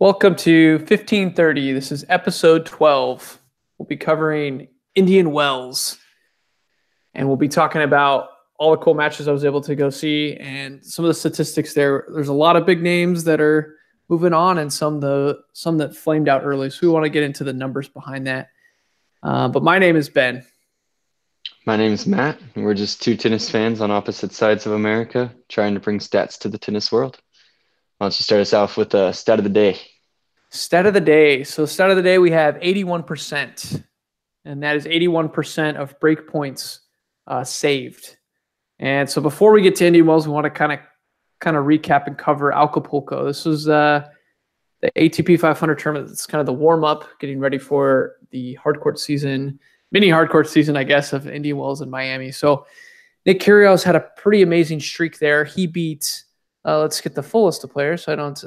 Welcome to 1530. This is episode 12. We'll be covering Indian Wells, and we'll be talking about all the cool matches I was able to go see and some of the statistics there. There's a lot of big names that are moving on and some that flamed out early. So we want to get into the numbers behind that. But my name is Ben. My name is Matt, and we're just two tennis fans on opposite sides of America trying to bring stats to the tennis world. Why don't you start us off with the stat of the day? Stat of the day. So stat of the day, we have 81%, and that is 81% of break points saved. And so before we get to Indian Wells, we want to kind of recap and cover Acapulco. This was the ATP 500 tournament. It's kind of the warm-up, getting ready for the hardcourt season, mini hardcourt season, I guess, of Indian Wells in Miami. So Nick Kyrgios had a pretty amazing streak there. He beat, let's get the full list of players so I don't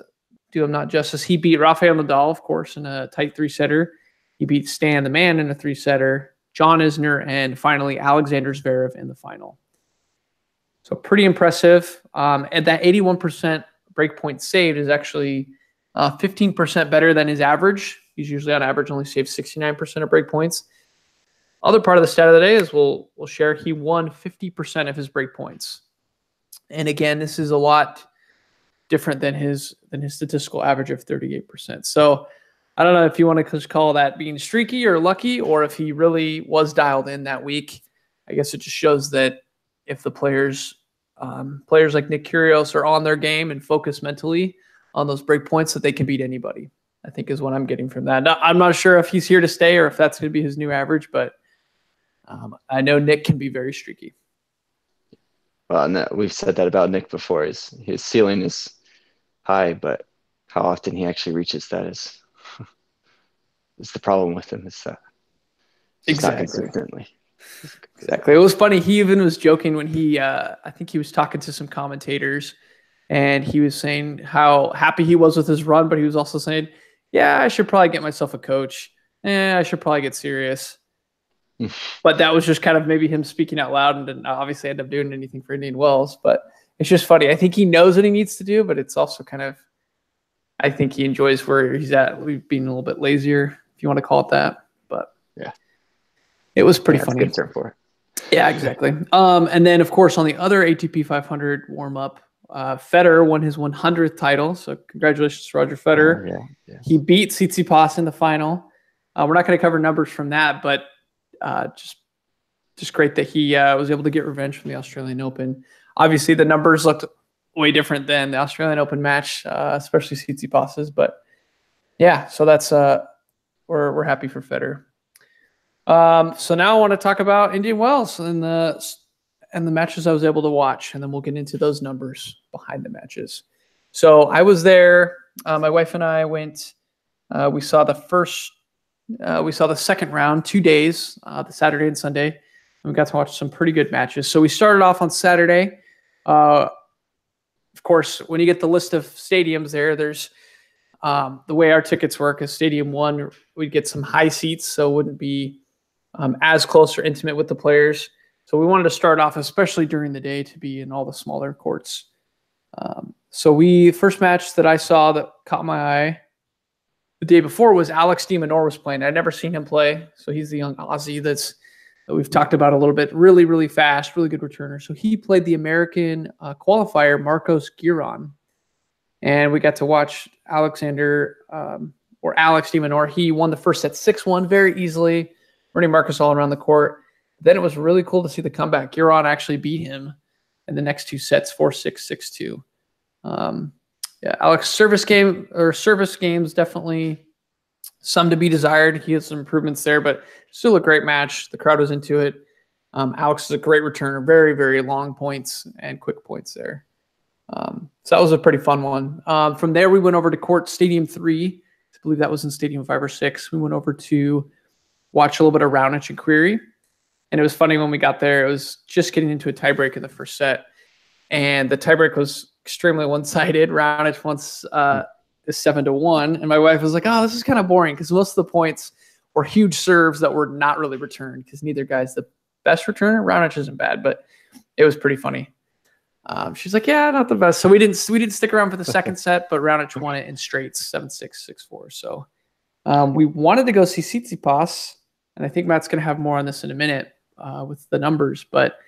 do him not justice. He beat Rafael Nadal, of course, in a tight three-setter. He beat Stan the Man in a three-setter, John Isner, and finally Alexander Zverev in the final. So pretty impressive. And that 81% break point saved is actually 15% better than his average. He's usually on average only saves 69% of break points. Other part of the stat of the day is we'll share he won 50% of his break points. And again, this is a lot different than his statistical average of 38%. So I don't know if you want to just call that being streaky or lucky, or if he really was dialed in that week. I guess it just shows that if the players like Nick Kyrgios are on their game and focus mentally on those break points, that they can beat anybody, I think is what I'm getting from that. Now, I'm not sure if he's here to stay or if that's going to be his new average, but I know Nick can be very streaky. Well, no, we've said that about Nick before. His ceiling is high, but how often he actually reaches that is the problem with him. Is Exactly. Not consistently. Exactly. It was funny. He even was joking when I think he was talking to some commentators, and he was saying how happy he was with his run, but he was also saying, yeah, I should probably get myself a coach. I should probably get serious. But that was just kind of maybe him speaking out loud, and didn't obviously end up doing anything for Indian Wells. But it's just funny. I think he knows what he needs to do, but it's also kind of, I think he enjoys where he's at. We've been a little bit lazier, if you want to call it that. But yeah, it was pretty funny. That's a good term for it. Yeah, exactly. And then, of course, on the other ATP 500 warm-up, Federer won his 100th title. So congratulations to Roger Federer. Yeah. He beat Tsitsipas in the final. We're not going to cover numbers from that, but just great that he was able to get revenge from the Australian Open. Obviously, the numbers looked way different than the Australian Open match, especially Tsitsipas's. But yeah, so that's we're happy for Federer. So now I want to talk about Indian Wells and the matches I was able to watch, and then we'll get into those numbers behind the matches. So I was there. My wife and I went. We saw the second round, 2 days, the Saturday and Sunday, and we got to watch some pretty good matches. So we started off on Saturday. Of course, when you get the list of stadiums there's the way our tickets work is Stadium 1, we'd get some high seats, so it wouldn't be as close or intimate with the players. So we wanted to start off, especially during the day, to be in all the smaller courts. So first match that I saw that caught my eye the day before was Alex de Minaur was playing. I'd never seen him play. So he's the young Aussie that we've talked about a little bit. Really, really fast, really good returner. So he played the American qualifier, Marcos Giron. And we got to watch Alex de Minaur. He won the first set 6-1 very easily, running Marcos all around the court. Then it was really cool to see the comeback. Giron actually beat him in the next two sets, 4-6, 6-2. Yeah, Alex service games definitely some to be desired. He had some improvements there, but still a great match. The crowd was into it. Alex is a great returner, very, very long points and quick points there. So that was a pretty fun one. From there, we went over to court Stadium 3. I believe that was in Stadium 5 or 6. We went over to watch a little bit of Raonic and Querrey. And it was funny when we got there, it was just getting into a tiebreak in the first set. And the tiebreak was extremely one-sided. Raonic wants is 7-1. And my wife was like, oh, this is kind of boring because most of the points were huge serves that were not really returned because neither guy's the best returner. Raonic isn't bad, but it was pretty funny. She's like, yeah, not the best. So we didn't stick around for the second set, but Raonic won it in straights, 7-6, 6-4. So we wanted to go see Tsitsipas, and I think Matt's going to have more on this in a minute with the numbers, but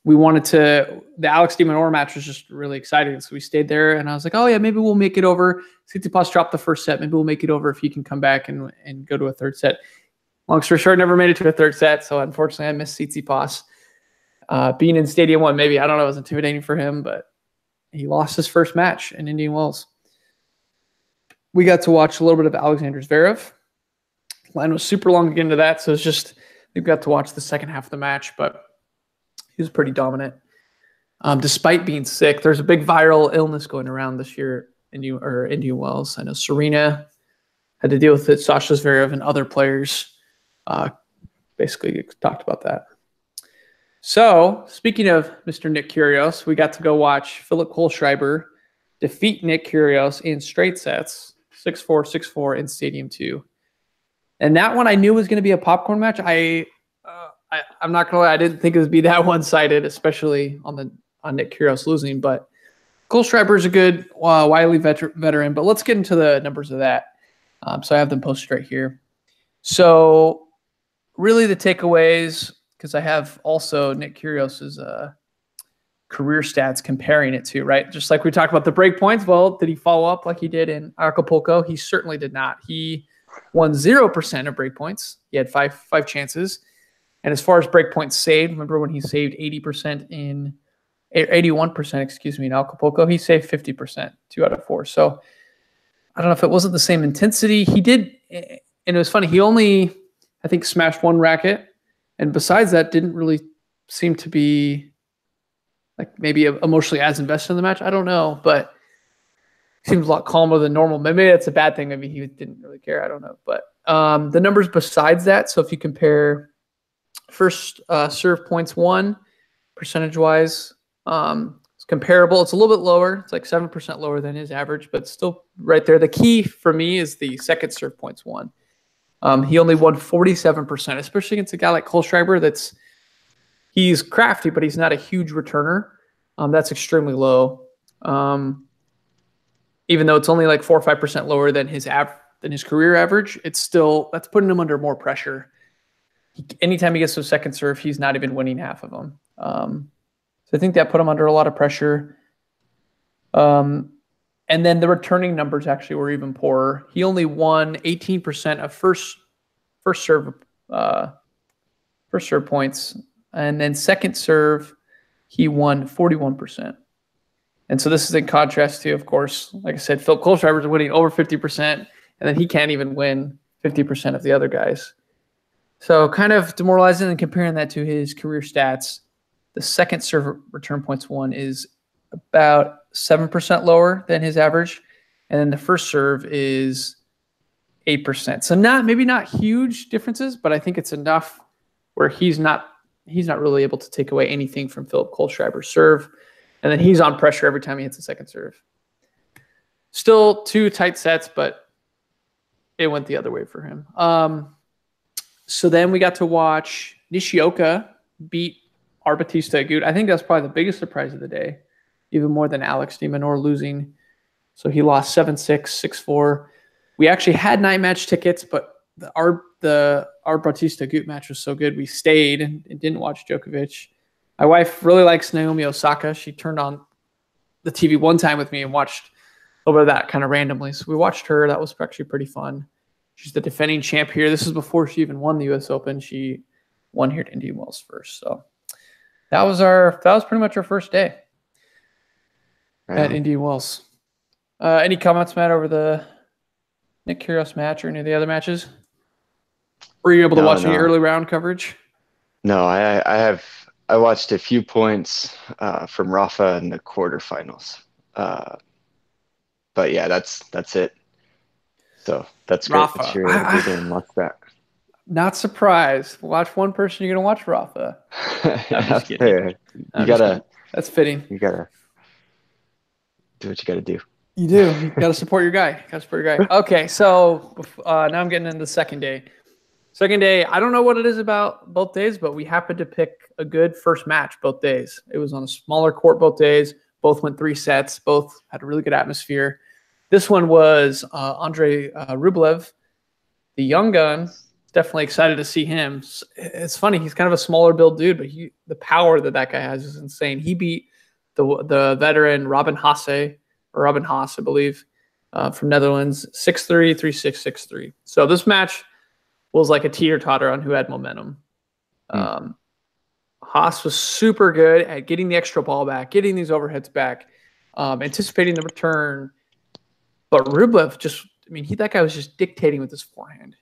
we wanted to. The Alex de Minaur match was just really exciting, so we stayed there, and I was like, oh yeah, maybe we'll make it over. Tsitsipas dropped the first set. Maybe we'll make it over if he can come back and go to a third set. Long story short, never made it to a third set, so unfortunately I missed Tsitsipas. Being in Stadium 1, maybe, I don't know, it was intimidating for him, but he lost his first match in Indian Wells. We got to watch a little bit of Alexander Zverev. Line was super long to get into that, so it's just we got to watch the second half of the match, but he was pretty dominant. Despite being sick, there's a big viral illness going around this year in Indian Wells. I know Serena had to deal with it, Sasha Zverev and other players basically talked about that. So, speaking of Mr. Nick Kyrgios, we got to go watch Philip Kohlschreiber defeat Nick Kyrgios in straight sets, 6-4, 6-4 in Stadium 2. And that one I knew was going to be a popcorn match. I'm not going to lie, I didn't think it would be that one-sided, especially on Nick Kyrgios losing. But Kohlschreiber is a good, wily veteran. But let's get into the numbers of that. So I have them posted right here. So really the takeaways, because I have also Nick Kyrgios's career stats comparing it to, right? Just like we talked about the break points. Well, did he follow up like he did in Acapulco? He certainly did not. He won 0% of break points. He had five chances. And as far as break points saved, remember when he saved 81%, in Acapulco, he saved 50%, 2 out of 4. So I don't know if it wasn't the same intensity. He did, and it was funny, he only, I think, smashed one racket. And besides that, didn't really seem to be like maybe emotionally as invested in the match. I don't know, but seems a lot calmer than normal. Maybe that's a bad thing. Maybe he didn't really care. I don't know. But the numbers besides that, so if you compare first serve points won, percentage-wise, it's comparable. It's a little bit lower. It's like 7% lower than his average, but still right there. The key for me is the second serve points won. He only won 47%, especially against a guy like Kohlschreiber. He's crafty, but he's not a huge returner. That's extremely low. Even though it's only like 4 or 5% lower than his career average, that's putting him under more pressure. Anytime he gets to a second serve, he's not even winning half of them. So I think that put him under a lot of pressure. And then the returning numbers actually were even poorer. He only won 18% of first serve points, and then second serve he won 41%. And so this is in contrast to, of course, like I said, Phil Kohlschreiber is winning over 50%, and then he can't even win 50% of the other guys. So kind of demoralizing, and comparing that to his career stats, the second serve return points won is about 7% lower than his average, and then the first serve is 8%. So maybe not huge differences, but I think it's enough where he's not really able to take away anything from Philip Kohlschreiber's serve, and then he's on pressure every time he hits a second serve. Still 2 tight sets, but it went the other way for him. So then we got to watch Nishioka beat Bautista Agut. I think that's probably the biggest surprise of the day, even more than Alex de Minaur losing. So he lost 7-6, 6-4. We actually had night match tickets, but the Bautista Agut match was so good, we stayed and didn't watch Djokovic. My wife really likes Naomi Osaka. She turned on the TV one time with me and watched a little bit of that kind of randomly. So we watched her. That was actually pretty fun. She's the defending champ here. This is before she even won the U.S. Open. She won here at Indian Wells first. So that was pretty much our first day at Indian Wells. Any comments, Matt, over the Nick Kyrgios match or any of the other matches? Were you able to watch any early round coverage? No, I watched a few points from Rafa in the quarterfinals. But yeah, that's it. So that's great Rafa. that you're able to get in and watch that. Not surprised. Watch one person, you're gonna watch Rafa. That's fair. That's fitting. You gotta do what you gotta do. You do. You gotta support your guy. Okay, so now I'm getting into the second day. Second day, I don't know what it is about both days, but we happened to pick a good first match both days. It was on a smaller court both days. Both went 3 sets. Both had a really good atmosphere. This one was Andrei Rublev, the young gun. Definitely excited to see him. It's funny. He's kind of a smaller build dude, but the power that guy has is insane. He beat the veteran Robin Haase, I believe, from Netherlands, 6-3, 3-6, 6-3. So this match was like a teeter-totter on who had momentum. Haas was super good at getting the extra ball back, getting these overheads back, anticipating the return. But Rublev that guy was just dictating with his forehand.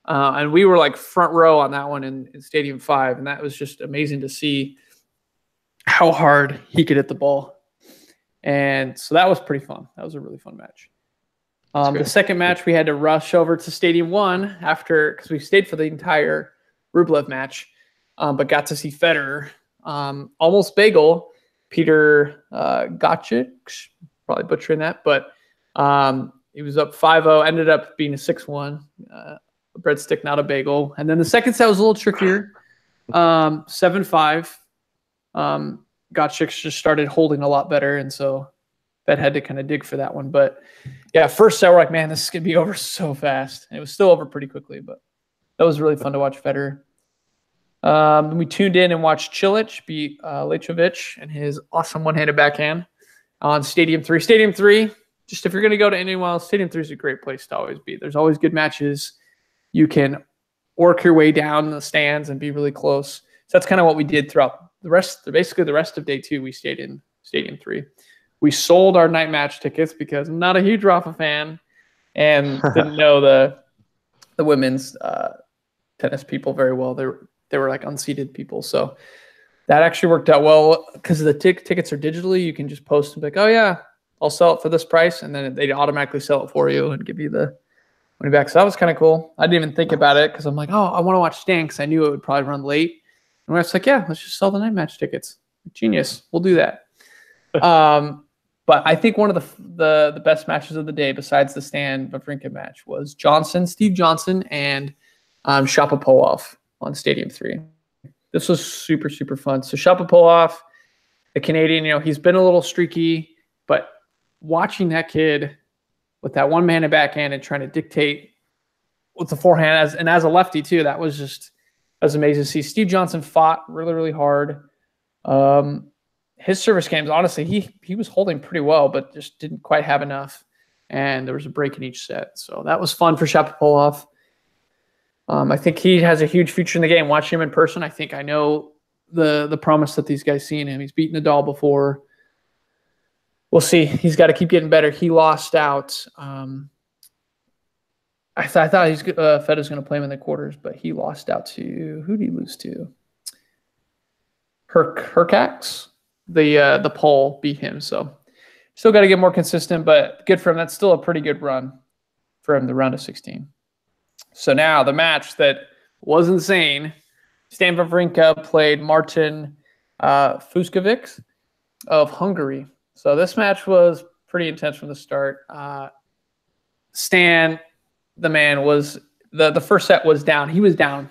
And we were like front row on that one in Stadium 5, and that was just amazing to see how hard he could hit the ball. And so that was pretty fun. That was a really fun match. The second match, we had to rush over to Stadium 1 because we stayed for the entire Rublev match, but got to see Federer. Almost bagel, Peter Gocic, probably butchering that, but he was up 5-0, ended up being a 6-1. A breadstick, not a bagel. And then the second set was a little trickier, 7-5. Gocic just started holding a lot better, and so Fed had to kind of dig for that one. But yeah, first set we're like, man, this is gonna be over so fast. And it was still over pretty quickly, but that was really fun to watch Federer. We tuned in and watched Cilic beat Lajovic and his awesome one-handed backhand on Stadium 3. Stadium 3, just if you're gonna go to Indian Wells, Stadium 3 is a great place to always be. There's always good matches. You can work your way down the stands and be really close. So that's kind of what we did throughout the rest of day 2. We stayed in Stadium 3. We sold our night match tickets because I'm not a huge Rafa fan and didn't know the women's tennis people very well. They were like unseated people. So that actually worked out well because the tickets are digitally. You can just post and be like, oh yeah, I'll sell it for this price. And then they automatically sell it for you and give you the money back. So that was kind of cool. I didn't even think about it because I'm like, oh, I want to watch Stan because I knew it would probably run late. And I was like, yeah, let's just sell the night match tickets. Genius. We'll do that. But I think one of the best matches of the day, besides the Stan Wawrinka match, was Steve Johnson, and Shapovalov on Stadium 3. This was super, super fun. So Shapovalov, the Canadian, he's been a little streaky, but watching that kid with that one-handed backhand and trying to dictate with the forehand, as a lefty too, that was amazing to see. Steve Johnson fought really, really hard. His service games, honestly, he was holding pretty well, but just didn't quite have enough. And there was a break in each set. So that was fun for Shapovalov. I think he has a huge future in the game. Watching him in person, I think I know the promise that these guys see in him. He's beaten Nadal before. We'll see. He's got to keep getting better. He lost out. I thought Fed was going to play him in the quarters, but he lost out to, who did he lose to? Hurkacz. The Pole beat him, so still got to get more consistent, but good for him. That's still a pretty good run for him, the round of 16. So now the match that was insane, Stan Wawrinka played Martin Fucsovics of Hungary. So this match was pretty intense from the start. Stan, the man, was the first set was down. He was down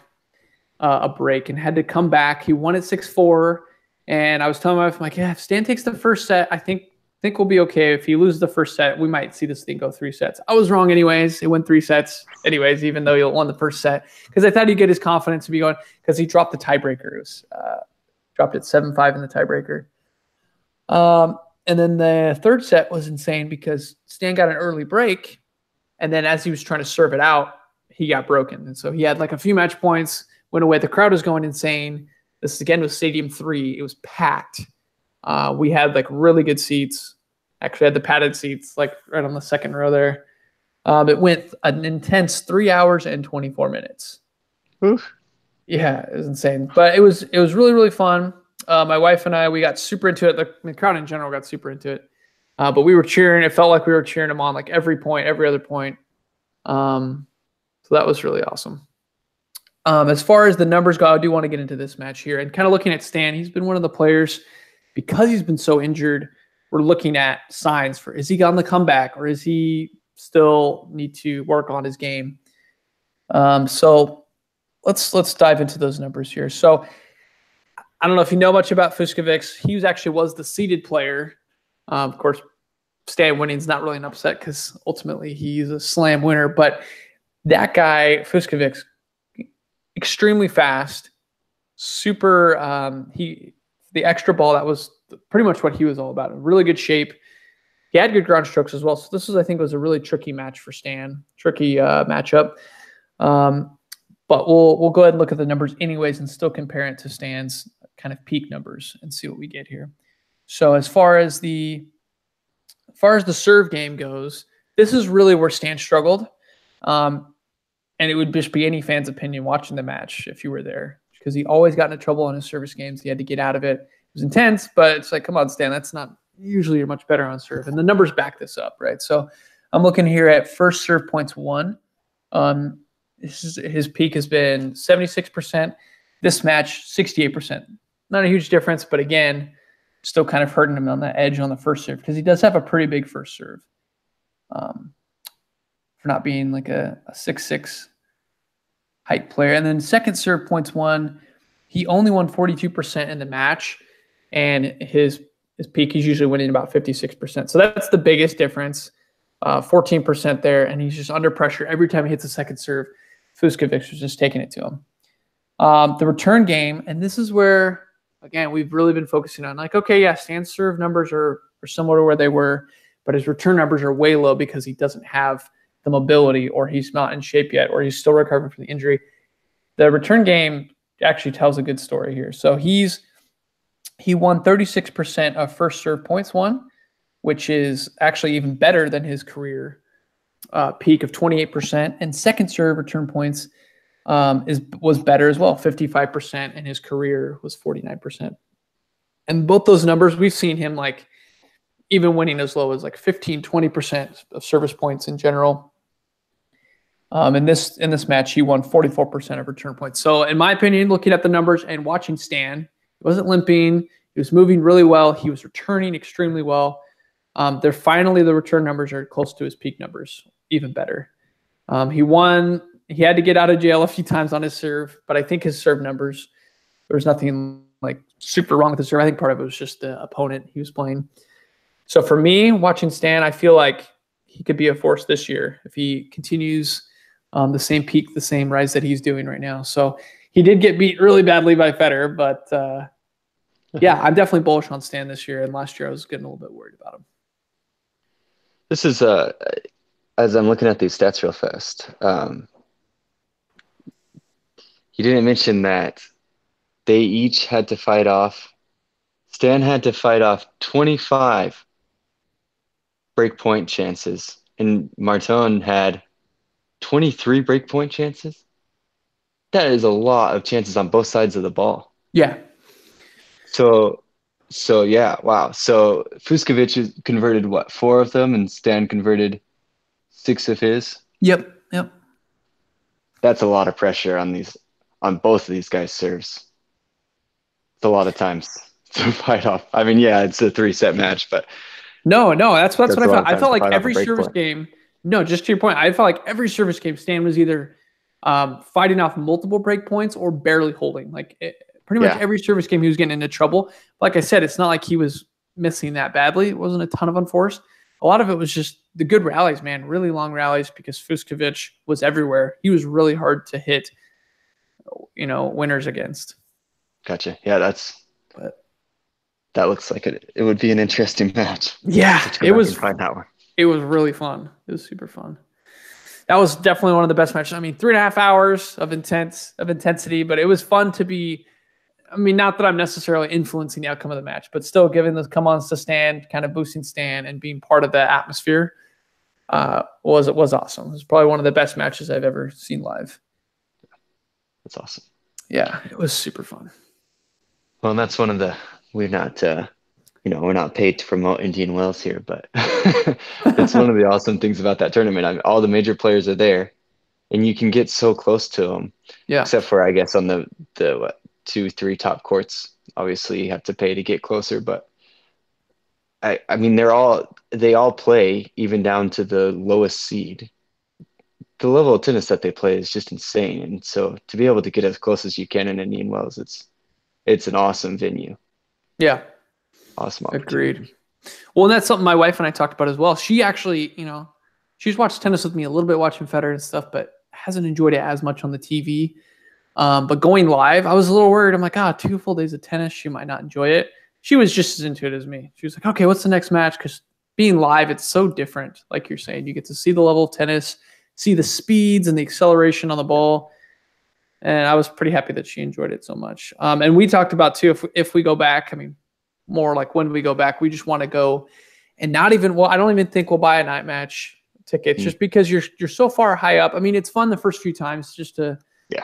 a break and had to come back. He won at 6-4. And I was telling my wife, I'm like, yeah, if Stan takes the first set, I think we'll be okay. If he loses the first set, we might see this thing go 3 sets. I was wrong anyways. It went 3 sets anyways, even though he won the first set. Because I thought he'd get his confidence to be going, because he dropped the tiebreaker. It was, dropped it 7-5 in the tiebreaker. And then the third set was insane because Stan got an early break. And then as he was trying to serve it out, he got broken. And so he had like a few match points, went away. The crowd was going insane. This again was Stadium 3. It was packed. We had like really good seats. Actually had the padded seats like right on the second row there. It went an intense 3 hours and 24 minutes. Oof. Yeah, it was insane. But it was really, really fun. My wife and I, we got super into it. The crowd in general got super into it. But we were cheering. It felt like we were cheering him on like every point, every other point. So that was really awesome. As far as the numbers go, I do want to get into this match here. And kind of looking at Stan, he's been one of the players, because he's been so injured, we're looking at signs for, is he on the comeback or is he still need to work on his game? So let's dive into those numbers here. So I don't know if you know much about Fuskovic. He was the seeded player. Of course, Stan winning is not really an upset because ultimately he's a slam winner. But that guy, Fuskovic, extremely fast, super. The extra ball, that was pretty much what he was all about. In really good shape. He had good ground strokes as well. So this was a really tricky match for Stan. Tricky matchup. But we'll go ahead and look at the numbers anyways and still compare it to Stan's kind of peak numbers and see what we get here. So as far as the serve game goes, this is really where Stan struggled. And it would just be any fan's opinion watching the match if you were there, because he always got into trouble in his service games. He had to get out of it. It was intense, but it's like, come on, Stan, that's not usually you're much better on serve. And the numbers back this up, right? So I'm looking here at first serve points won. His peak has been 76%. This match, 68%. Not a huge difference, but again, still kind of hurting him on the edge on the first serve because he does have a pretty big first serve for not being like a 6'6" height player. And then second serve points won. He only won 42% in the match, and his peak, he's usually winning about 56%. So that's the biggest difference, 14% there, and he's just under pressure every time he hits a second serve. Fuskovic was just taking it to him. The return game, and this is where, again, we've really been focusing on, like, okay, yeah, Stan's serve numbers are similar to where they were, but his return numbers are way low because he doesn't have the mobility, or he's not in shape yet, or he's still recovering from the injury. The return game actually tells a good story here. So he won 36% of first serve points won, which is actually even better than his career peak of 28%. And second serve return points was better as well, 55%, and his career was 49%. And both those numbers, we've seen him like even winning as low as like 15, 20% of service points in general. In this match, he won 44% of return points. So in my opinion, looking at the numbers and watching Stan, he wasn't limping. He was moving really well. He was returning extremely well. The return numbers are close to his peak numbers, even better. He had to get out of jail a few times on his serve, but I think his serve numbers, there was nothing like super wrong with his serve. I think part of it was just the opponent he was playing. So for me, watching Stan, I feel like he could be a force this year if he continues the same peak, the same rise that he's doing right now. So he did get beat really badly by Federer, but yeah, I'm definitely bullish on Stan this year. And last year I was getting a little bit worried about him. This is as I'm looking at these stats real fast. You didn't mention that they each had to fight off. Stan had to fight off 25 breakpoint chances, and Marton had 23 breakpoint chances. That is a lot of chances on both sides of the ball. Yeah. So yeah, wow. So Fuskovic converted what, 4 of them, and Stan converted 6 of his. Yep. That's a lot of pressure on both of these guys' serves. It's a lot of times to fight off. I mean, yeah, it's a 3-set match, but no, that's what I felt. I felt like every service point. game. No, just to your point, I felt like every service game, Stan was either fighting off multiple break points or barely holding. Like pretty much every service game, he was getting into trouble. Like I said, it's not like he was missing that badly. It wasn't a ton of unforced. A lot of it was just the good rallies, man. Really long rallies because Fuskovic was everywhere. He was really hard to hit, winners against. Gotcha. Yeah, that looks like it would be an interesting match. Yeah, it was. Find that one. It was really fun. It was super fun. That was definitely one of the best matches. I mean, 3.5 hours of intensity, but it was fun to be. I mean, not that I'm necessarily influencing the outcome of the match, but still giving the come-ons to Stan, kind of boosting Stan and being part of the atmosphere was awesome. It was probably one of the best matches I've ever seen live. That's awesome. Yeah, it was super fun. Well, and that's one of the we're not paid to promote Indian Wells here, but it's one of the awesome things about that tournament. I mean, all the major players are there, and you can get so close to them. Yeah. Except for, I guess, on the 2-3 top courts, obviously you have to pay to get closer. But I mean, they all play even down to the lowest seed. the level of tennis that they play is just insane. And so to be able to get as close as you can in Indian Wells, it's an awesome venue. Yeah. Awesome opportunity. Agreed. Well, and that's something my wife and I talked about as well. She actually, she's watched tennis with me a little bit, watching Federer and stuff, but hasn't enjoyed it as much on the TV. But going live, I was a little worried. I'm like, 2 full days of tennis, she might not enjoy it. She was just as into it as me. She was like, okay, what's the next match? Because being live, it's so different. Like you're saying, you get to see the level of tennis, see the speeds and the acceleration on the ball. And I was pretty happy that she enjoyed it so much. And we talked about too, if we go back, I mean, more like when we go back, we just want to go and not even, well, I don't even think we'll buy a night match tickets just because you're so far high up. I mean, it's fun the first few times just to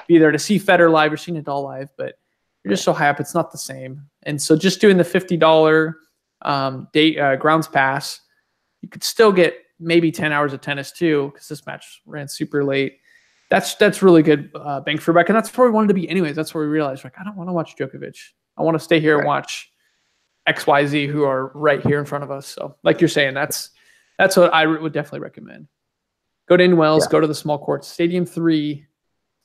be there to see Federer live or see Nadal live, but you're just so high up, it's not the same. And so just doing the $50 grounds pass, you could still get maybe 10 hours of tennis too, because this match ran super late. That's really good bang for buck, and that's where we wanted to be anyways. That's where we realized, like, I don't want to watch Djokovic. I want to stay here and watch XYZ who are right here in front of us. So like you're saying, that's what I would definitely recommend. Go to Indian Wells, go to the small courts. Stadium 3,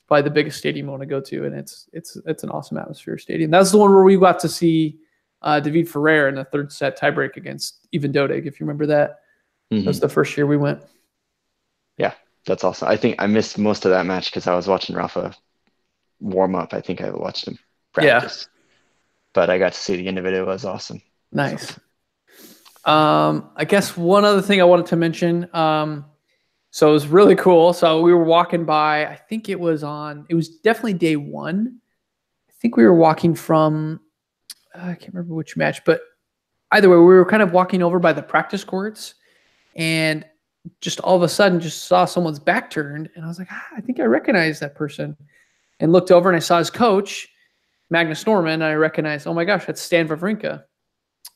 probably the biggest stadium you want to go to, and it's an awesome atmosphere stadium. That's the one where we got to see David Ferrer in the third set tiebreak against Ivan Dodig, if you remember that. That was the first year we went. Yeah. That's awesome. I think I missed most of that match because I was watching Rafa warm up. I think I watched him practice. But I got to see the end of it. It was awesome. Nice. I guess one other thing I wanted to mention. So it was really cool. So we were walking by, I think it was definitely day 1. I think we were walking from, I can't remember which match, but either way, we were kind of walking over by the practice courts, and just all of a sudden just saw someone's back turned, and I was like, I think I recognize that person, and looked over and I saw his coach, Magnus Norman, and I recognized, oh my gosh, that's Stan Wawrinka.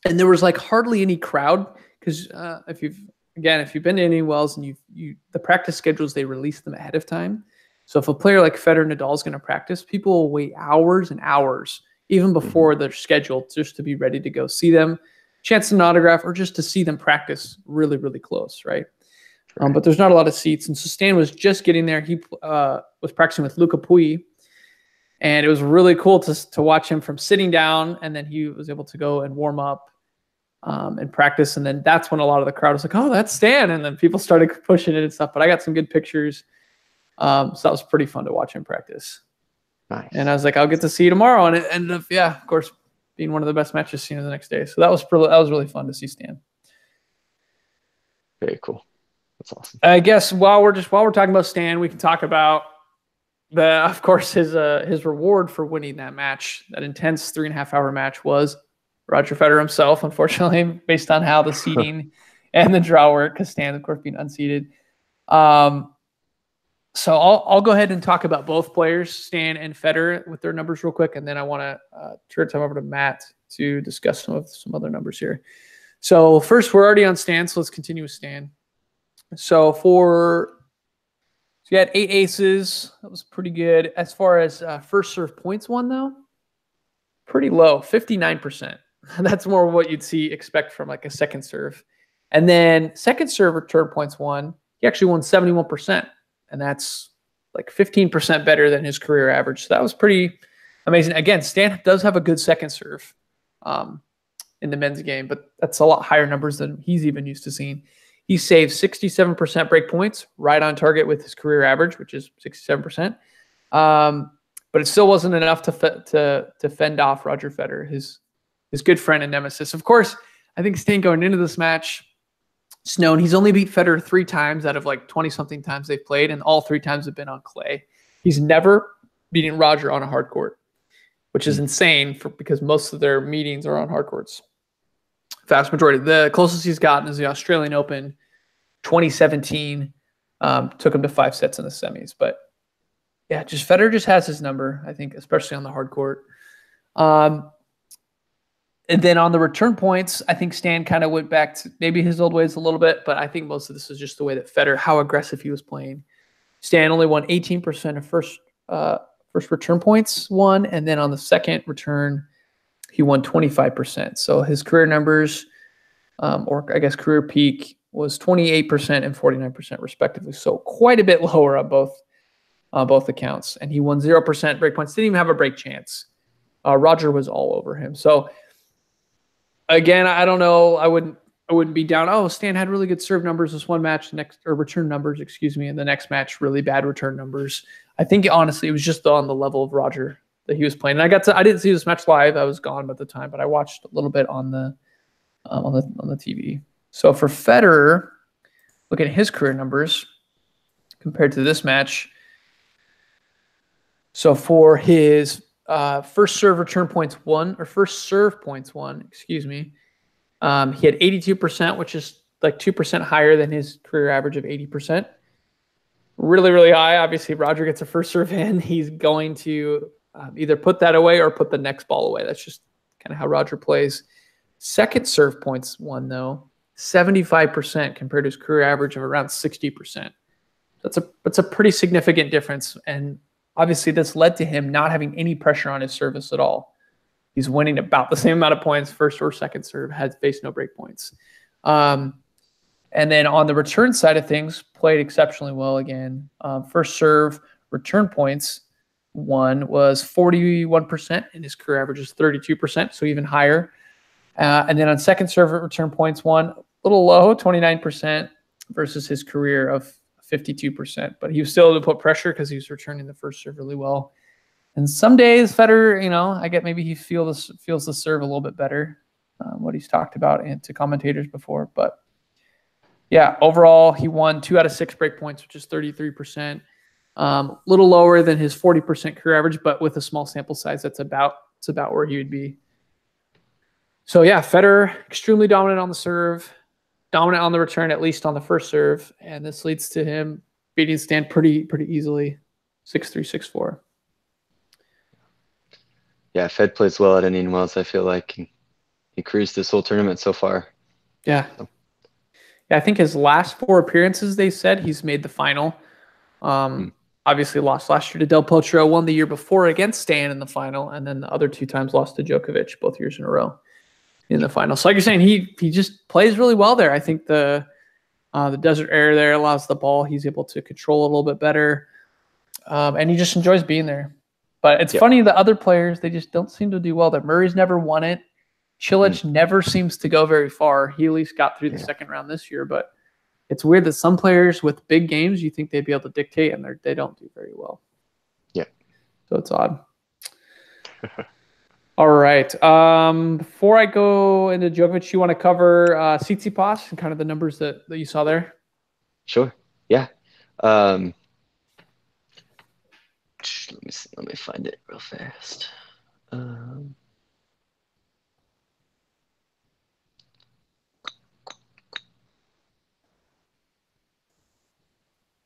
And there was like hardly any crowd because if you've been to Indian Wells and the practice schedules, they release them ahead of time. So if a player like Federer, Nadal is going to practice, people will wait hours and hours even before they're scheduled just to be ready to go see them, chance an autograph, or just to see them practice really, really close, right? But there's not a lot of seats. And so Stan was just getting there. He was practicing with Luca Pouille. And it was really cool to watch him from sitting down. And then he was able to go and warm up and practice. And then that's when a lot of the crowd was like, oh, that's Stan. And then people started pushing it and stuff. But I got some good pictures. So that was pretty fun to watch him practice. Nice. And I was like, I'll get to see you tomorrow. And it ended up, of course, being one of the best matches seen the next day. So that was really fun to see Stan. Very cool. That's awesome. I guess while we're talking about Stan, we can talk about of course his reward for winning that match, that intense 3.5-hour match, was Roger Federer himself. Unfortunately, based on how the seeding and the draw worked, because Stan, of course, being unseeded. So I'll go ahead and talk about both players, Stan and Federer, with their numbers real quick, and then I want to turn time over to Matt to discuss some other numbers here. So first, we're already on Stan, so let's continue with Stan. So you had 8 aces. That was pretty good. As far as first serve points won, though, pretty low, 59%. That's more what you'd expect from like a second serve. And then second serve return points won. He actually won 71%, and that's like 15% better than his career average. So that was pretty amazing. Again, Stan does have a good second serve in the men's game, but that's a lot higher numbers than he's even used to seeing. He saved 67% break points, right on target with his career average, which is 67%. But it still wasn't enough to fend off Roger Federer, his good friend and nemesis. Of course, I think Stan going into this match, it's known he's only beat Federer 3 times out of like 20-something times they've played, and all 3 times have been on clay. He's never beaten Roger on a hard court, which is insane because most of their meetings are on hard courts. Vast majority. The closest he's gotten is the Australian Open 2017. Took him to 5 sets in the semis. But yeah, Federer just has his number, I think, especially on the hard court. And then on the return points, I think Stan kind of went back to maybe his old ways a little bit, but I think most of this is just the way that Federer, how aggressive he was playing. Stan only won 18% of first return points won, and then on the second return, he won 25%. So his career numbers, or I guess career peak, was 28% and 49% respectively. So quite a bit lower on both accounts. And he won 0% break points. Didn't even have a break chance. Roger was all over him. So again, I don't know. I wouldn't be down. Oh, Stan had really good serve numbers this one match, or return numbers, excuse me, and the next match really bad return numbers. I think honestly it was just on the level of Roger that he was playing. And I didn't see this match live. I was gone at the time, but I watched a little bit on the TV. So for Federer, look at his career numbers compared to this match. So for his first serve points won, excuse me, he had 82%, which is like 2% higher than his career average of 80%. Really, really high. Obviously, Roger gets a first serve in. He's going to either put that away or put the next ball away. That's just kind of how Roger plays. Second serve points won, though, 75% compared to his career average of around 60%. That's a pretty significant difference. And obviously, this led to him not having any pressure on his service at all. He's winning about the same amount of points, first or second serve, had faced no break points. And then on the return side of things, played exceptionally well again. First serve return points won was 41%, and his career average is 32%, so even higher. And then on second serve return points won, a little low, 29% versus his career of 52%. But he was still able to put pressure because he was returning the first serve really well. And some days Federer, I get maybe he feels the serve a little bit better, what he's talked about and to commentators before. But yeah, overall he won 2 out of 6 break points, which is 33%. Little lower than his 40% career average, but with a small sample size, it's about where he would be. So yeah, Federer extremely dominant on the serve, dominant on the return, at least on the first serve, and this leads to him beating Stan pretty easily, 6-3, 6-4. Yeah, Fed plays well at Indian Wells. I feel like he cruised this whole tournament so far. Yeah. Yeah, I think his last 4 appearances, they said he's made the final. Obviously lost last year to Del Potro, won the year before against Stan in the final, and then the other 2 times lost to Djokovic, both years in a row in the final. So like you're saying, he just plays really well there. I think the desert air there allows the ball. He's able to control it a little bit better, and he just enjoys being there. But it's funny, the other players, they just don't seem to do well there. Murray's never won it. Cilic never seems to go very far. He at least got through the second round this year, but it's weird that some players with big games, you think they'd be able to dictate, and they don't do very well. Yeah. So it's odd. All right. Before I go into Djokovic, you want to cover Tsitsipas and kind of the numbers that you saw there? Sure. Yeah. Let me see. Let me find it real fast.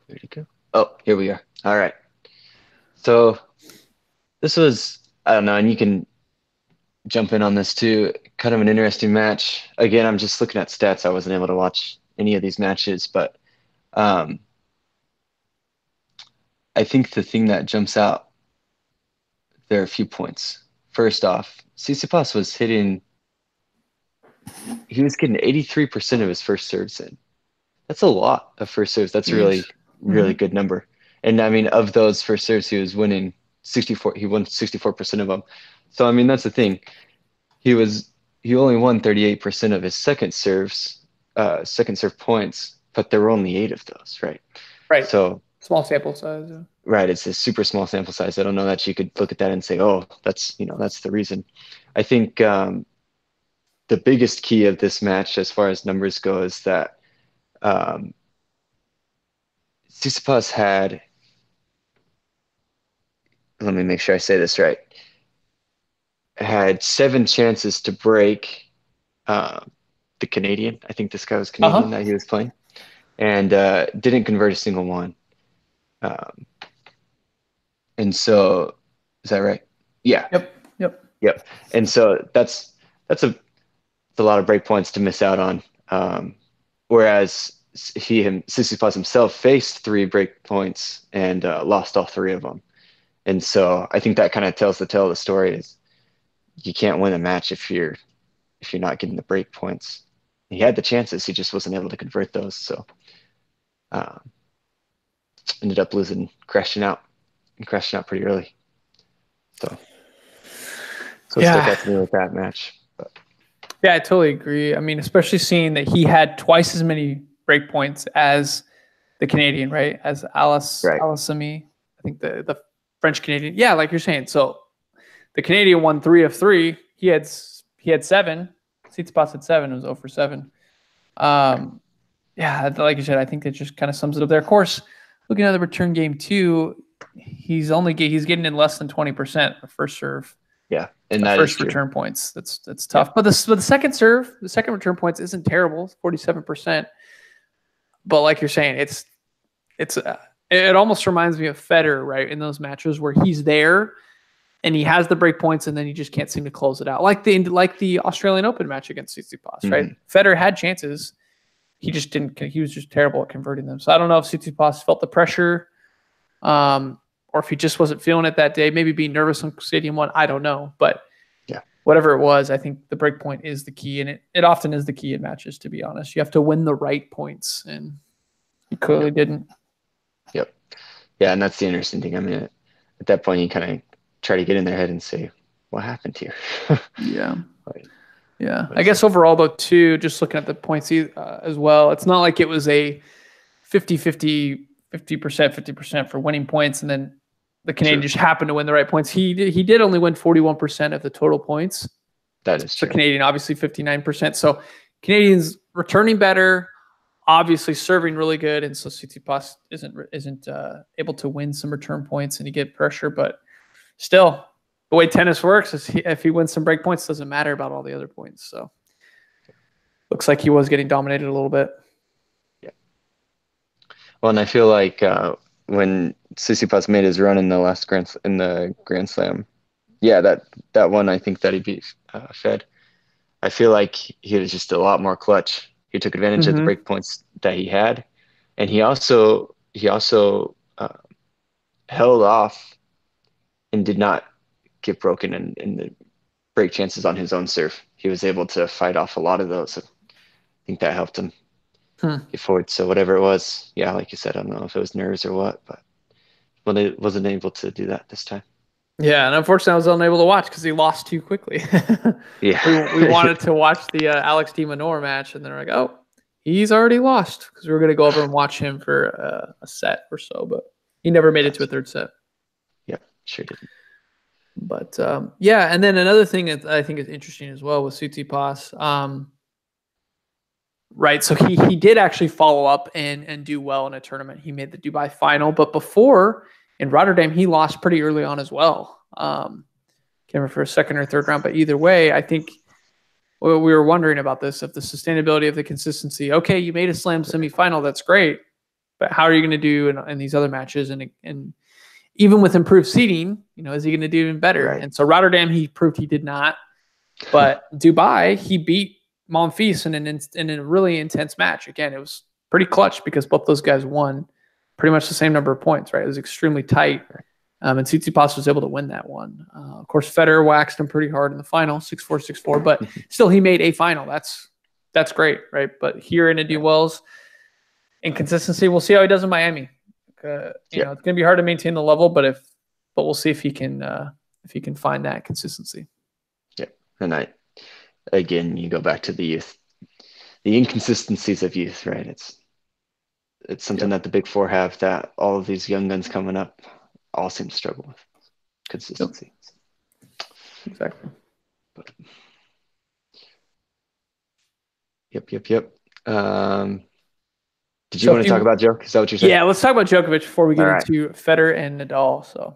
Where'd it go? Oh, here we are. All right. So this was, I don't know, and you can jump in on this too, kind of an interesting match. Again, I'm just looking at stats. I wasn't able to watch any of these matches, but I think the thing that jumps out, there are a few points. First off, Tsitsipas was getting 83% of his first serves in. That's a lot of first serves. That's a really good number. And I mean, of those first serves, he was winning 64. He won 64% of them. So I mean, that's the thing. He only won 38% of his second serve points, but there were only 8 of those, right? Right. So small sample size. Yeah. Right. It's a super small sample size. I don't know that you could look at that and say, oh, that's the reason. I think the biggest key of this match, as far as numbers go, is that Tsitsipas had, let me make sure I say this right, had 7 chances to break the Canadian. I think this guy was Canadian that he was playing, and didn't convert a single one. And so, is that right? Yeah. Yep. And so that's a lot of break points to miss out on. Whereas Tsitsipas himself faced 3 break points and lost all 3 of them. And so I think that kind of tells the tale of the story is you can't win a match if you're not getting the break points. He had the chances, he just wasn't able to convert those. So ended up crashing out pretty early. So Yeah. stuck out to me with that match. But Yeah, I totally agree. I mean, especially seeing that he had twice as many break points as the Canadian, right? As right. Alisami, I think the French Canadian. Yeah, like you're saying. So the Canadian won 3 of 3. He had 7. Tsitsipas had 7. It was 0 for 7. Yeah, like you said, I think it just kind of sums it up there. Of course, looking at the return game too, he's getting in less than 20% of first serve. Yeah, and that first is true. Return points. That's tough. Yeah. But the second serve, the second return points isn't terrible, 47%. But like you're saying, it almost reminds me of Federer, right? In those matches where he's there and he has the break points and then he just can't seem to close it out. Like the Australian Open match against Tsitsipas, right? Federer had chances. He just didn't. He was just terrible at converting them. So I don't know if Tsitsipas felt the pressure, or if he just wasn't feeling it that day. Maybe being nervous on Stadium 1. I don't know. But yeah, whatever it was, I think the break point is the key, and it often is the key in matches. To be honest, you have to win the right points, and he clearly didn't. Yep. Yeah, and that's the interesting thing. I mean, at that point, you kind of try to get in their head and say, "What happened here?" Yeah. Yeah, I guess overall, though, too, just looking at the points as well, it's not like it was a 50% for winning points, and then the Canadian just happened to win the right points. He did only win 41% of the total points. That is true. The Canadian, obviously, 59%. So Canadians returning better, obviously serving really good, and so Tsitsipas isn't able to win some return points and he get pressure, but still. The way tennis works is if he wins some break points, it doesn't matter about all the other points. So looks like he was getting dominated a little bit. Yeah. Well, and I feel like when Tsitsipas made his run in the Grand Slam, yeah, that one I think that he beat Fed. I feel like he was just a lot more clutch. He took advantage of the break points that he had, and he also held off and did not get broken in the break chances on his own serve. He was able to fight off a lot of those. I think that helped him get forward. So whatever it was, yeah, like you said, I don't know if it was nerves or what, but wasn't able to do that this time. Yeah, and unfortunately I was unable to watch because he lost too quickly. Yeah. we wanted to watch the Alex de Minaur match, and then we're like, oh, he's already lost, because we were going to go over and watch him for a set or so, but he never made it to a third set. Yeah, sure didn't. But yeah, and then another thing that I think is interesting as well with Tsitsipas, right? So he did actually follow up and do well in a tournament. He made the Dubai final, but before in Rotterdam, he lost pretty early on as well. Can't remember for a second or third round, but either way, I think we were wondering about this, of the sustainability of the consistency. Okay, you made a slam semifinal, that's great, but how are you going to do in these other matches? And even with improved seeding, is he going to do even better? Right. And so Rotterdam, he proved he did not. But Dubai, he beat Monfils in a really intense match. Again, it was pretty clutch because both those guys won pretty much the same number of points, right? It was extremely tight. And Tsitsipas was able to win that one. Of course, Federer waxed him pretty hard in the final, 6-4, 6-4. But still, he made a final. That's great, right? But here in Indian Wells, inconsistency, we'll see how he does in Miami. It's going to be hard to maintain the level, but we'll see if he can find that consistency. Yeah, and again, you go back to the youth, the inconsistencies of youth, right? It's something that the Big Four have, that all of these young guns coming up all seem to struggle with consistency. Exactly. But, yep. Did you want to talk about Djokovic? Is that what you're saying? Yeah, let's talk about Djokovic before we get into Federer and Nadal. So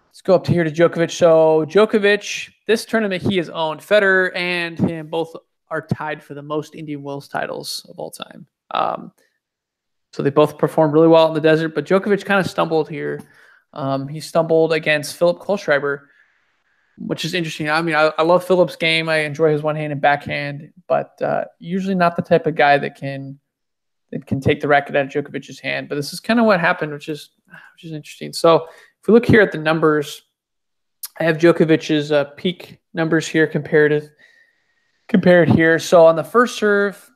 let's go up to here to Djokovic. So Djokovic, this tournament he has owned. Federer and him both are tied for the most Indian Wells titles of all time. So they both performed really well in the desert, but Djokovic kind of stumbled here. He stumbled against Philip Kohlschreiber, which is interesting. I mean, I love Philip's game. I enjoy his one hand and backhand, but usually not the type of guy that can take the racket out of Djokovic's hand. But this is kind of what happened, which is interesting. So if we look here at the numbers, I have Djokovic's peak numbers here comparative. compared here. So on the first serve,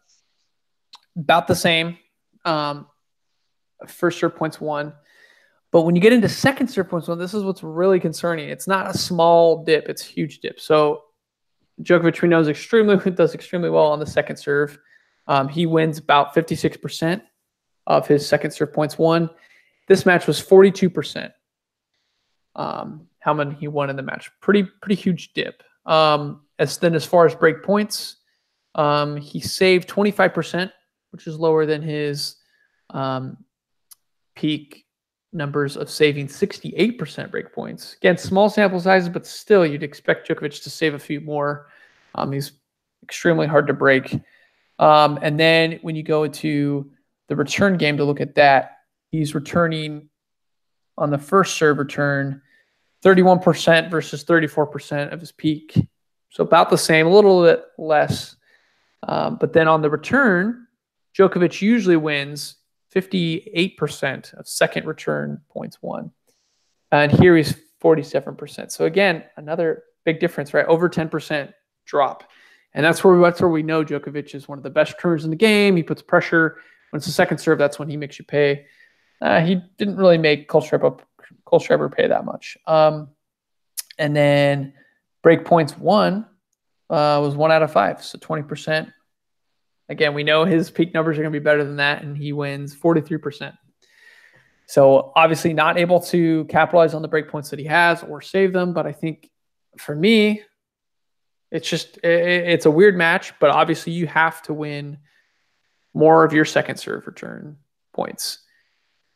about the same. First serve points won. But when you get into second serve points won, this is what's really concerning. It's not a small dip, it's a huge dip. So Djokovic, we know, does extremely well on the second serve. He wins about 56% of his second serve points won. This match was 42%. How many he won in the match? Pretty huge dip. As far as break points, he saved 25%, which is lower than his peak numbers of saving 68% break points. Again, small sample sizes, but still you'd expect Djokovic to save a few more. He's extremely hard to break. And then when you go to the return game to look at that, he's returning on the first serve return 31% versus 34% of his peak. So about the same, a little bit less. But then on the return, Djokovic usually wins 58% of second return points won. And here he's 47%. So again, another big difference, right? Over 10% drop. And that's where we know Djokovic is one of the best returners in the game. He puts pressure. When it's the second serve, that's when he makes you pay. He didn't really make Kohlschreiber pay that much. And then break points won was 1 out of 5, so 20%. Again, we know his peak numbers are going to be better than that, and he wins 43%. So obviously not able to capitalize on the break points that he has or save them. But I think for me, it's a weird match, but obviously you have to win more of your second serve return points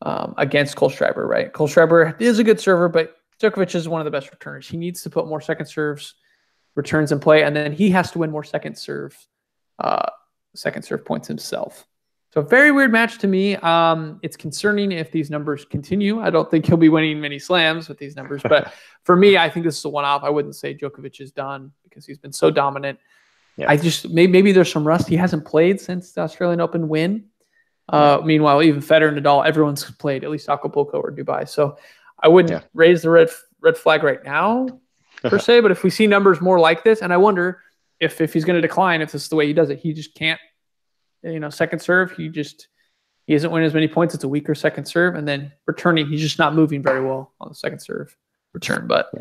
against Kohlschreiber, right? Kohlschreiber is a good server, but Djokovic is one of the best returners. He needs to put more second serves returns in play, and then he has to win more second serve points himself. So a very weird match to me. It's concerning if these numbers continue. I don't think he'll be winning many slams with these numbers, but for me, I think this is a one-off. I wouldn't say Djokovic is done because he's been so dominant. Yeah. Maybe there's some rust. He hasn't played since the Australian Open win. Meanwhile, even Federer and Nadal, everyone's played at least Acapulco or Dubai. So I wouldn't raise the red flag right now per se, but if we see numbers more like this, and I wonder if he's going to decline, if this is the way he does it, he just can't, second serve, he isn't winning as many points. It's a weaker second serve, and then returning, he's just not moving very well on the second serve return. But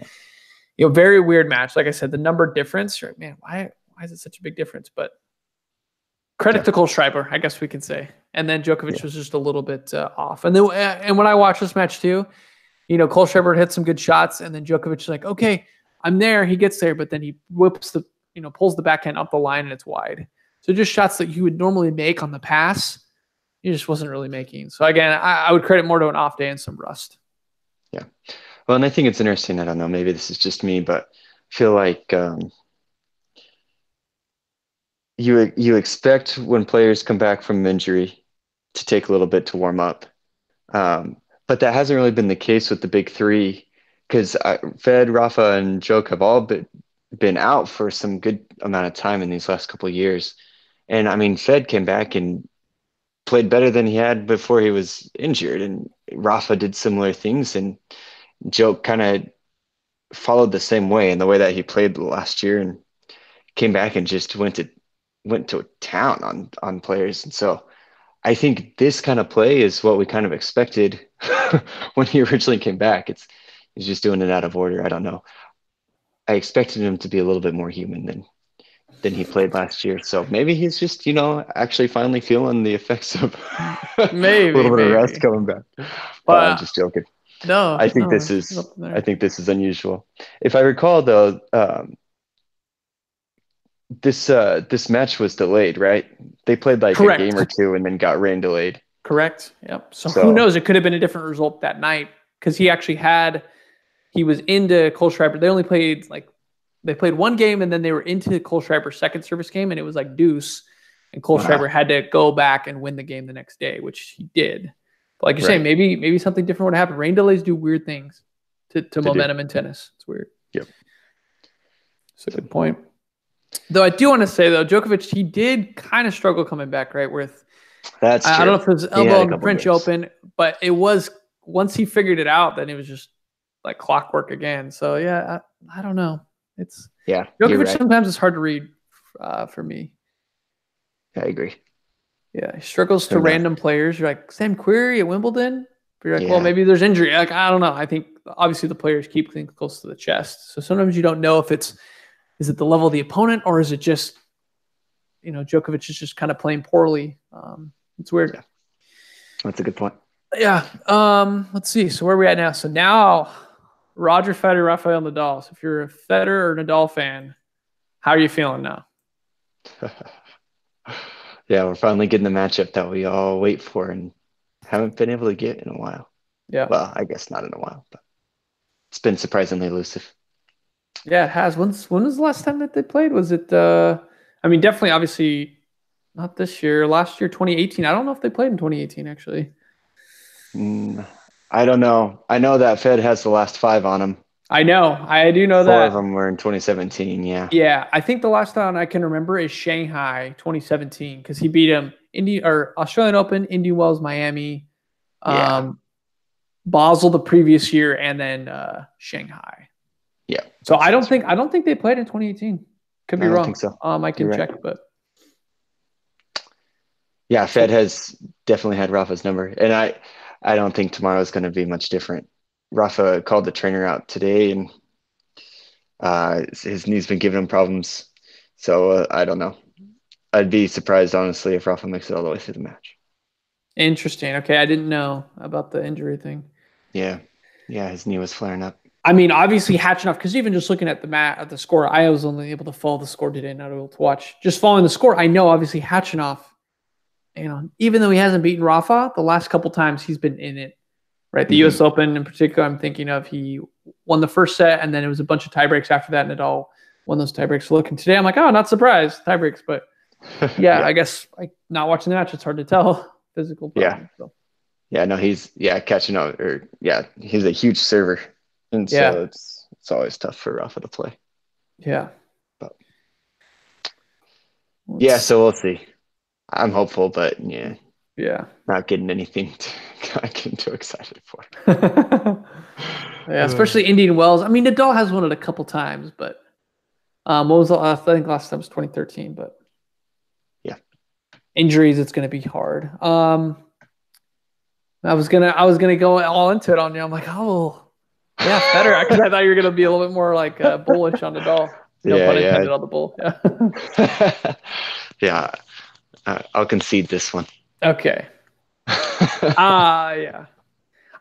very weird match. Like I said, the number difference, man, why is it such a big difference? But credit to Kohlschreiber, I guess we can say. And then Djokovic was just a little bit off. And then when I watched this match too, Kohlschreiber hit some good shots, and then Djokovic is like, okay, I'm there. He gets there, but then he whips pulls the backhand up the line and it's wide. So just shots that you would normally make on the pass, he just wasn't really making. So again, I would credit more to an off day and some rust. Yeah. Well, and I think it's interesting. I don't know, maybe this is just me, but I feel like you expect when players come back from injury to take a little bit to warm up. But that hasn't really been the case with the big three, because Fed, Rafa, and Djok have all been out for some good amount of time in these last couple of years. And I mean, Fed came back and played better than he had before he was injured, and Rafa did similar things, and Djok kind of followed the same way in the way that he played last year, and came back and just went to town on players. And so I think this kind of play is what we kind of expected when he originally came back. He's just doing it out of order. I don't know. I expected him to be a little bit more human than he played last year. So maybe he's just, actually finally feeling the effects of maybe a little bit of rest coming back. But I'm just joking. No, I think this is unusual. If I recall though, this match was delayed, right? They played like Correct. A game or two and then got rain delayed. Correct. Yep. So who knows? It could have been a different result that night, because he was into Kohlschreiber. They played one game, and then they were into Kohlschreiber's second service game, and it was like deuce. And Kohlschreiber had to go back and win the game the next day, which he did. But like you're saying, maybe something different would happen. Rain delays do weird things to momentum in tennis. It's weird. Yep. It's a good point. Though I do want to say, though, Djokovic, he did kind of struggle coming back, right? That's true. I don't know if it was elbow in the French Open, but it was, once he figured it out, then it was just like clockwork again. So yeah, I don't know. Djokovic sometimes it's hard to read for me. I agree. Yeah, he struggles So to no, random players. You're like Sam Querrey at Wimbledon. But you're like, well, yeah, maybe there's injury. Like, I don't know. I think obviously the players keep things close to the chest. So sometimes you don't know if is it the level of the opponent or is it just Djokovic is just kind of playing poorly. It's weird. yeah, that's a good point. Yeah. Let's see. So where are we at now? So now Roger Federer, Rafael Nadal. So if you're a Federer or Nadal fan, how are you feeling now? Yeah, we're finally getting the matchup that we all wait for and haven't been able to get in a while. Yeah. Well, I guess not in a while, but it's been surprisingly elusive. Yeah, it has. When was the last time that they played? Was it I mean, definitely obviously not this year. Last year, 2018. I don't know if they played in 2018 actually. I don't know. I know that Fed has the last five on him. I know. I do know Four of that. them were in 2017. Yeah. Yeah, I think the last time I can remember is Shanghai 2017 because he beat him Australian Open, Indian Wells, Miami, Yeah. Basel the previous year, and then Shanghai. Yeah. So I don't think they played in 2018. Could be I don't wrong. think so. I can You're right. check, but Yeah, Fed has definitely had Rafa's number. And I don't think tomorrow is going to be much different. Rafa called the trainer out today and his knee's been giving him problems. So I don't know. I'd be surprised, honestly, if Rafa makes it all the way through the match. interesting. Okay, I didn't know about the injury thing. Yeah. Yeah, his knee was flaring up. I mean, obviously Hatchinoff, because even just looking at the score, I was only able to follow the score today, not able to watch. Just following the score, I know obviously Hatchinoff, even though he hasn't beaten Rafa, the last couple times he's been in it, right? The U.S. Open in particular, I'm thinking of, he won the first set, and then it was a bunch of tiebreaks after that, and Nadal won those tiebreaks. Looking today, I'm like, oh, not surprised, tiebreaks, but yeah, I guess not watching the match, it's hard to tell physical problem. Yeah. Yeah, no, he's catching up, he's a huge server. And so it's always tough for Rafa to play. Yeah. But yeah, so we'll see. I'm hopeful, but not getting anything getting too excited for. Yeah, especially Indian Wells. I mean, Nadal has won it a couple times, but what was I think last time was 2013, but yeah, injuries, it's going to be hard. I was gonna go all into it on you. I'm like, oh. Yeah, better because I thought you were going to be a little bit more like bullish on Nadal. No pun intended on the bull. Yeah. Yeah, I'll concede this one. Okay. Yeah.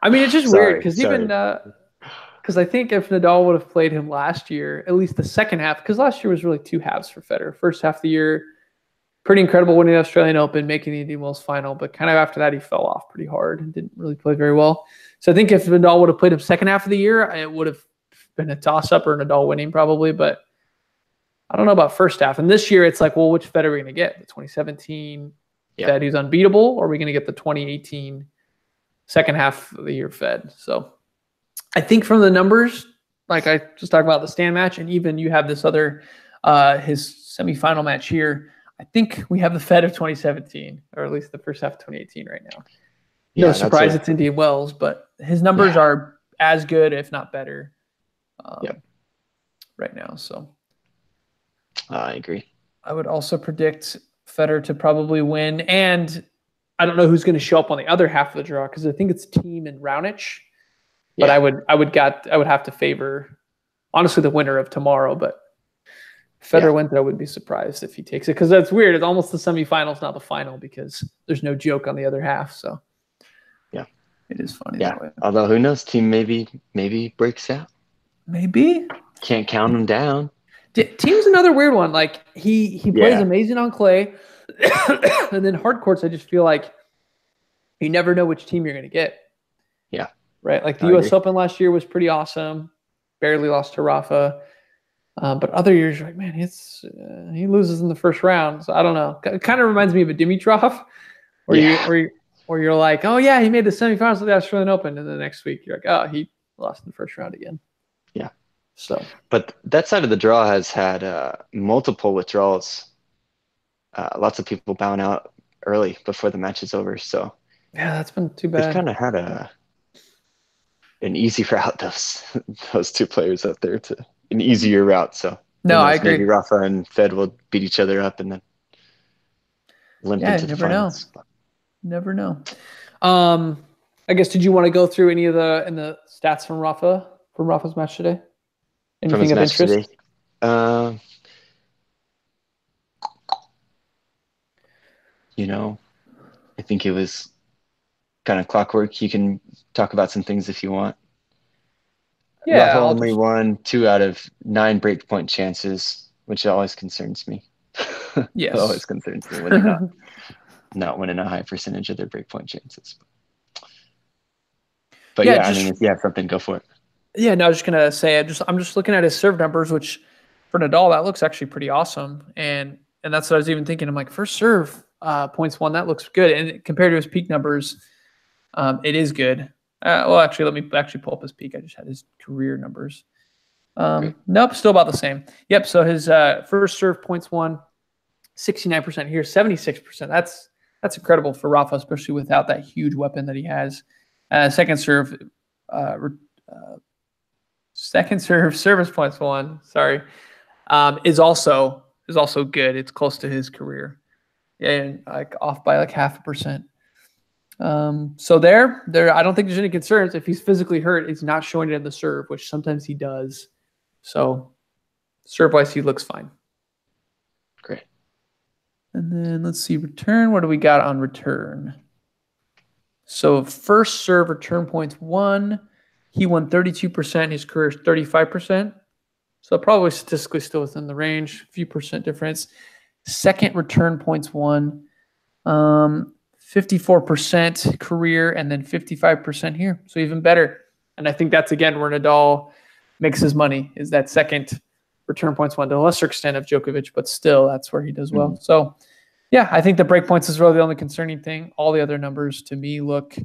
I mean, it's just weird because because I think if Nadal would have played him last year, at least the second half, because last year was really two halves for Federer. First half of the year, pretty incredible winning the Australian Open, making the Indian Wells final, but kind of after that he fell off pretty hard and didn't really play very well. So I think if Nadal would have played him second half of the year, it would have been a toss-up or Nadal winning probably, but I don't know about first half. And this year it's like, well, which Fed are we going to get? The 2017 Fed who's unbeatable, or are we going to get the 2018 second half of the year Fed? So I think from the numbers, like I just talked about the Stan match, and even you have this other, his semifinal match here, I think we have the Fed of 2017, or at least the first half of 2018 right now. No surprise it's Indian Wells, but his numbers are as good, if not better, right now. So I agree. I would also predict Federer to probably win, and I don't know who's going to show up on the other half of the draw because I think it's Thiem and Raonic. But I would have to favor honestly the winner of tomorrow, but Federer wins, I wouldn't be surprised if he takes it because that's weird. It's almost the semifinals, not the final, because there's no joke on the other half. So it is funny. Yeah, although who knows? Thiem maybe breaks out. Maybe can't count him down. Thiem's another weird one. Like he plays amazing on clay, and then hard courts. I just feel like you never know which team you're going to get. Yeah, right. Like the U.S. Open last year was pretty awesome. Barely lost to Rafa. But other years, you're like, man, he loses in the first round. So I don't know. It kind of reminds me of a Dimitrov, where you're like, oh yeah, he made the semifinals of the Australian Open, and the next week you're like, oh, he lost in the first round again. Yeah. So, but that side of the draw has had multiple withdrawals. Lots of people bowing out early before the match is over. So yeah, that's been too bad. They've kind of had an easy route. Those two players out there to an easier route. So Who No, I knows? Maybe agree. Rafa and Fed will beat each other up and then limp Yeah, into the never know. finals. Never know. Um, I guess did you want to go through any of the stats from Rafa's match today? From Anything his of match today. interest? Um, you know, I think it was kind of clockwork. You can talk about some things if you want. Yeah, Rafa I'll only just won 2 out of 9 breakpoint chances, which always concerns me. It always yes. concerns me when they're not winning a high percentage of their breakpoint chances. But Yeah, yeah, I mean, just if you have something, go for it. yeah, no, I was just gonna say I'm just looking at his serve numbers, which for Nadal, that looks actually pretty awesome. And that's what I was even thinking. I'm like, first serve, points won, that looks good. And compared to his peak numbers, it is good. Well, actually, let me actually pull up his peak. I just had his career numbers. Great. Nope, still about the same. Yep. So his first serve points won, 69% here, 76%. That's incredible for Rafa, especially without that huge weapon that he has. Second serve, uh, second serve service points won. Sorry, is also good. It's close to his career, and like off by like 0.5%. So there, I don't think there's any concerns. If he's physically hurt, he's not showing it in the serve, which sometimes he does. So serve wise, he looks fine. Great. And then let's see, return. What do we got on return? So first serve return points won. He won 32%. His career is 35%. So probably statistically still within the range, a few percent difference. Second return points won. 54% career and then 55% here. So even better. And I think that's again where Nadal makes his money, is that second return points won, to a lesser extent of Djokovic, but still that's where he does well. Mhm. So yeah, I think the break points is really the only concerning thing. All the other numbers to me look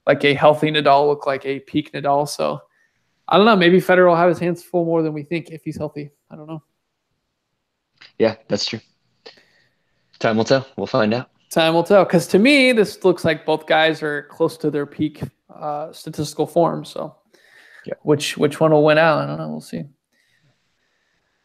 like a healthy Nadal, look like a peak Nadal. So I don't know. Maybe Federer will have his hands full more than we think if he's healthy. I don't know. Yeah, that's true. Time will tell. We'll find out. Time will tell. Because to me, this looks like both guys are close to their peak statistical form. So Yeah. which one will win out? I don't know. We'll see.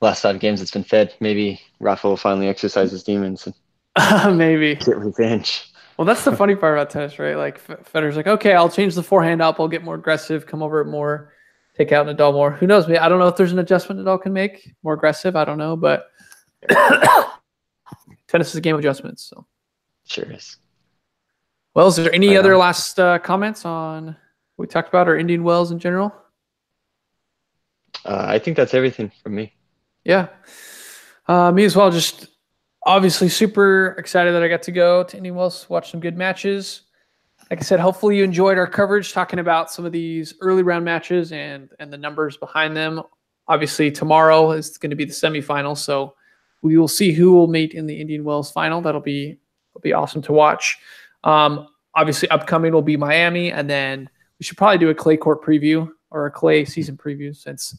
Last 5 games, it's been Fed. Maybe Rafa will finally exercise his demons and Maybe. get revenge. Well, that's the funny part about tennis, right? Like Federer's like, okay, I'll change the forehand up. I'll get more aggressive, come over it more, take out Nadal more. Who knows? I don't know if there's an adjustment Nadal can make more aggressive. I don't know, but tennis is a game of adjustments. So Sure is. well, is there any Right other on. last comments on what we talked about or Indian Wells in general? I think that's everything from me. Yeah. Me as well. Just obviously super excited that I got to go to Indian Wells, watch some good matches. Like I said, hopefully you enjoyed our coverage talking about some of these early round matches and the numbers behind them. Obviously, tomorrow is going to be the semifinals, so we will see who will meet in the Indian Wells final. That'll be awesome to watch. Obviously, upcoming will be Miami, and then we should probably do a clay court preview or a clay season preview since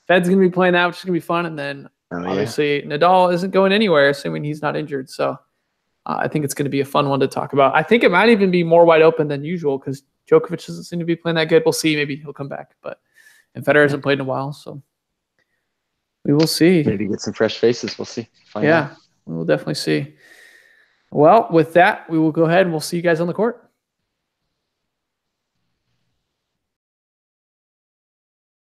Fed's going to be playing that, which is going to be fun. And then Oh, yeah. obviously Nadal isn't going anywhere, assuming he's not injured. So I think it's going to be a fun one to talk about. I think it might even be more wide open than usual because Djokovic doesn't seem to be playing that good. We'll see. Maybe he'll come back, and Federer hasn't played in a while, so we will see. Maybe get some fresh faces. We'll see. We will definitely see. Well, with that, we will go ahead and we'll see you guys on the court.